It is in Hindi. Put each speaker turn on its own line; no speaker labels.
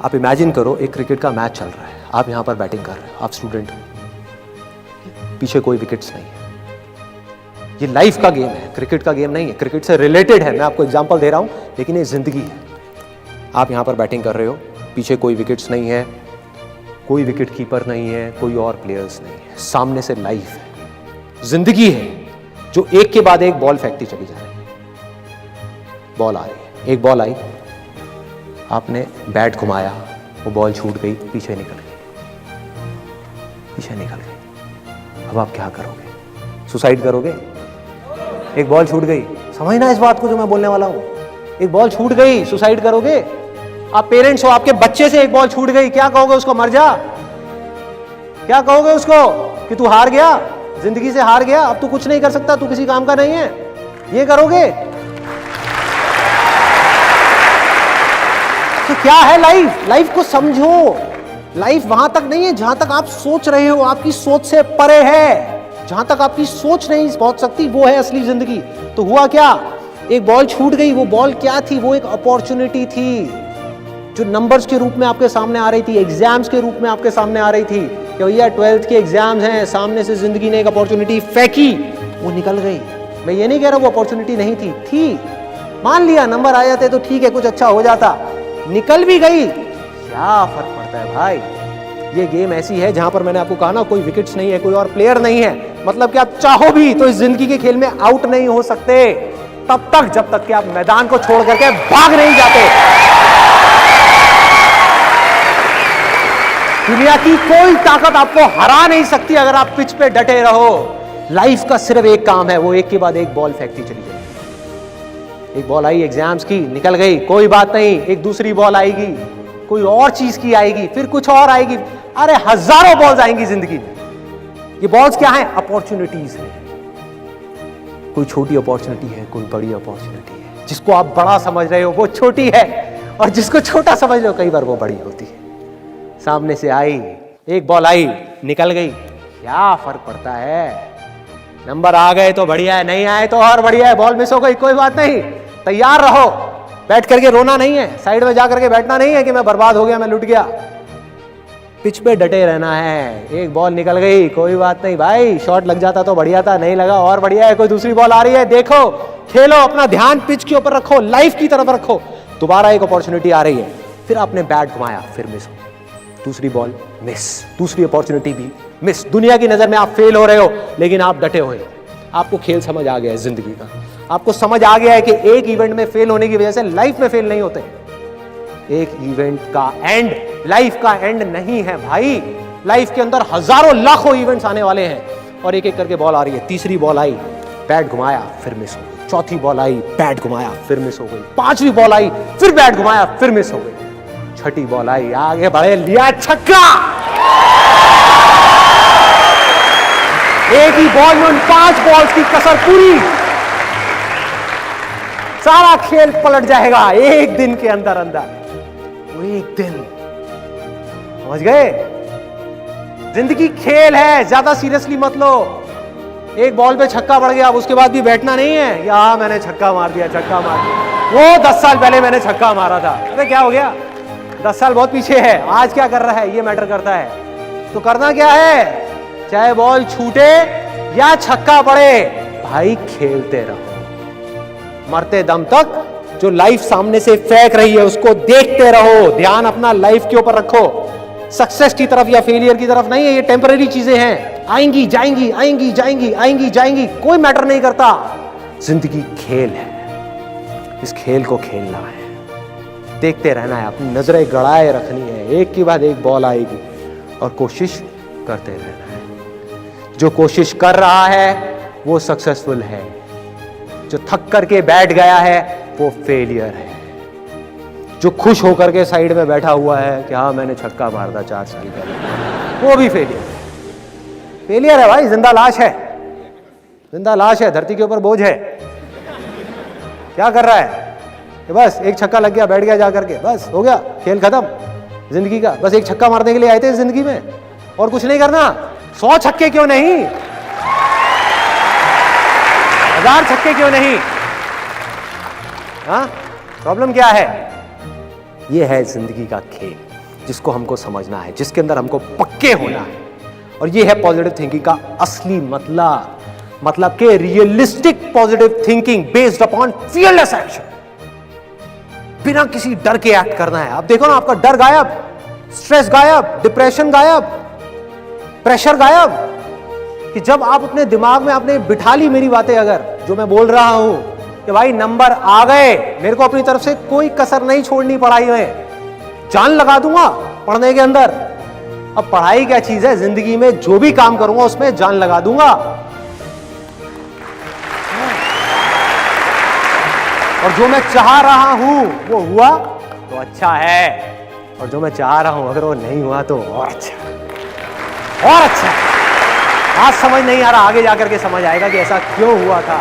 आप इमेजिन करो एक क्रिकेट का मैच चल रहा है, आप यहाँ पर बैटिंग कर रहे हो, आप स्टूडेंट हो, पीछे कोई विकेट्स नहीं है। ये लाइफ का गेम है, क्रिकेट का गेम नहीं है, क्रिकेट से रिलेटेड है। मैं आपको एग्जांपल दे रहा हूँ, लेकिन ये जिंदगी है। आप यहाँ पर बैटिंग कर रहे हो, पीछे कोई विकेट्स नहीं है, कोई विकेट कीपर नहीं है, कोई और प्लेयर्स नहीं है, सामने से लाइफ है, जिंदगी है जो एक के बाद एक बॉल फेंकती चली जा रही है। बॉल आ रही है, एक बॉल आई, आपने बैट घुमाया, वो बॉल छूट गई, पीछे निकल गई। अब आप क्या करोगे? सुसाइड करोगे? एक बॉल छूट गई, समझना इस बात को जो मैं बोलने वाला हूं। एक बॉल छूट गई, सुसाइड करोगे? आप पेरेंट्स हो, आपके बच्चे से एक बॉल छूट गई, क्या कहोगे उसको? मर जा? क्या कहोगे उसको कि तू हार गया, जिंदगी से हार गया, अब तू कुछ नहीं कर सकता, तू किसी काम का नहीं है? ये करोगे? तो क्या है लाइफ? लाइफ को समझो। लाइफ वहां तक नहीं है जहां तक आप सोच रहे हो, आपकी सोच से परे है। जहां तक आपकी सोच नहीं पहुंच सकती, वो है असली जिंदगी। तो हुआ क्या? एक बॉल छूट गई। वो बॉल क्या थी? वो एक अपॉर्चुनिटी थी जो नंबर्स के रूप में आपके सामने आ रही थी, एग्जाम्स के रूप में आपके सामने आ रही थी कि भैया 12th के एग्जाम्स हैं, सामने से जिंदगी ने एक अपॉर्चुनिटी फेंकी, वो निकल गई। मैं ये नहीं कह रहा वो अपॉर्चुनिटी नहीं थी, मान लिया नंबर आ जाते तो ठीक है, कुछ अच्छा हो जाता, निकल भी गई, क्या फर्क पड़ता है भाई? ये गेम ऐसी है जहां पर मैंने आपको कहा ना, कोई विकेट्स नहीं है, कोई और प्लेयर नहीं है, मतलब कि आप चाहो भी तो इस जिंदगी के खेल में आउट नहीं हो सकते तब तक जब तक कि आप मैदान को छोड़ करके भाग नहीं जाते। दुनिया की कोई ताकत आपको हरा नहीं सकती अगर आप पिच पे डटे रहो। लाइफ का सिर्फ एक काम है, वो एक के बाद एक बॉल फेंकती चली जाए। एक बॉल आई एग्जाम्स की, निकल गई, कोई बात नहीं, एक दूसरी बॉल आएगी, कोई और चीज की आएगी, फिर कुछ और आएगी। अरे हजारों बॉल्स आएंगी जिंदगी में। ये बॉल्स क्या है? अपॉर्चुनिटीज है। कोई छोटी अपॉर्चुनिटी है, कोई बड़ी अपॉर्चुनिटी है। जिसको आप बड़ा समझ रहे हो वो छोटी है, और जिसको छोटा समझ रहे हो कई बार वो बड़ी होती है। सामने से आई, एक बॉल आई, निकल गई, क्या फर्क पड़ता है? नंबर आ गए तो बढ़िया है, नहीं आए तो और बढ़िया है, बॉल मिस हो गई, कोई बात नहीं, तैयार रहो। बैठ करके रोना नहीं है, साइड में जा करके बैठना नहीं है कि मैं बर्बाद हो गया, मैं लुट गया। पिच पे डटे रहना है। एक बॉल निकल गई, कोई बात नहीं भाई, शॉट लग जाता तो बढ़िया था, नहीं लगा और बढ़िया है, कोई दूसरी बॉल आ रही है, देखो, खेलो, अपना ध्यान पिच के ऊपर रखो, लाइफ की तरफ रखो। दोबारा एक अपॉर्चुनिटी आ रही है, फिर आपने बैट घुमाया, फिर मिस हो, दूसरी बॉल मिस, दूसरी अपॉर्चुनिटी भी मिस। दुनिया की नजर में आप फेल हो रहे हो, लेकिन आप डटे हुए हो। आपको खेल समझ आ गया है जिंदगी का, आपको समझ आ गया है कि एक इवेंट में फेल होने की वजह से लाइफ में फेल नहीं होते। एक इवेंट का एंड लाइफ का एंड नहीं है भाई। लाइफ के अंदर हजारों लाखों इवेंट्स आने वाले हैं, और एक एक करके बॉल आ रही है। तीसरी बॉल आई, बैट घुमाया, फिर मिस हो गई। चौथी बॉल आई, बैट घुमाया, फिर मिस हो गई। पांचवी बॉल आई, फिर बैट घुमाया, फिर मिस हो गई। छठी बॉल आई, आगे बढ़े, लिया छक्का। एक ही बॉल में उन 5 बॉल्स की कसर पूरी, सारा खेल पलट जाएगा एक दिन के अंदर अंदर। वो एक दिन, समझ गए? जिंदगी खेल है, ज्यादा सीरियसली मत लो। एक बॉल पे छक्का पड़ गया, अब उसके बाद भी बैठना नहीं है कि हाँ मैंने छक्का मार दिया, छक्का मार दिया, वो 10 साल पहले मैंने छक्का मारा था। अरे क्या हो गया? 10 साल बहुत पीछे है, आज क्या कर रहा है ये मैटर करता है। तो करना क्या है? चाहे बॉल छूटे या छक्का पड़े, भाई खेलते रहो मरते दम तक। जो लाइफ सामने से फेंक रही है उसको देखते रहो, ध्यान अपना लाइफ के ऊपर रखो। सक्सेस की तरफ या फेलियर की तरफ नहीं है, ये टेम्पररी चीजें हैं, आएंगी जाएंगी, आएंगी जाएंगी, आएंगी जाएंगी, कोई मैटर नहीं करता। जिंदगी खेल है, इस खेल को खेलना है, देखते रहना है, अपनी नजरें गड़ाए रखनी है। एक के बाद एक बॉल आएगी और कोशिश करते रहना है। जो कोशिश कर रहा है वो सक्सेसफुल है, जो थक करके बैठ गया है वो फेलियर है। जो खुश होकर के साइड में बैठा हुआ है कि हाँ मैंने छक्का मार दिया 4 साल पहले, वो भी फेलियर है। फेलियर है भाई, जिंदा लाश है, जिंदा लाश है, धरती के ऊपर बोझ है। क्या कर रहा है कि बस एक छक्का लग गया, बैठ गया जा करके, बस हो गया, खेल खत्म जिंदगी का। बस एक छक्का मारने के लिए आए थे जिंदगी में, और कुछ नहीं करना। 100 छक्के क्यों नहीं, 1000 छक्के क्यों नहीं? हाँ, प्रॉब्लम क्या है? ये है जिंदगी का खेल। जिसको हमको समझना है, जिसके अंदर हमको पक्के होना है। और ये है पॉजिटिव थिंकिंग का असली मतलब कि realistic positive thinking based upon fearless action. बिना किसी डर के एक्ट करना है। आप देखो ना, आपका डर गायब, स्ट्रेस गायब, डिप्रेशन गायब, प्रेशर गायब। कि जब आप अपने दिमाग में आपने बिठा ली मेरी बातें, अगर जो मैं बोल रहा हूं कि भाई नंबर आ गए, मेरे को अपनी तरफ से कोई कसर नहीं छोड़नी पढ़ाई में, जान लगा दूंगा पढ़ने के अंदर। अब पढ़ाई क्या चीज है, जिंदगी में जो भी काम करूंगा उसमें जान लगा दूंगा। और जो मैं चाह रहा हूं वो हुआ तो अच्छा है, और जो मैं चाह रहा हूं अगर वो नहीं हुआ तो और अच्छा, और अच्छा। आज समझ नहीं आ रहा, आगे जाकर के समझ आएगा कि ऐसा क्यों हुआ था।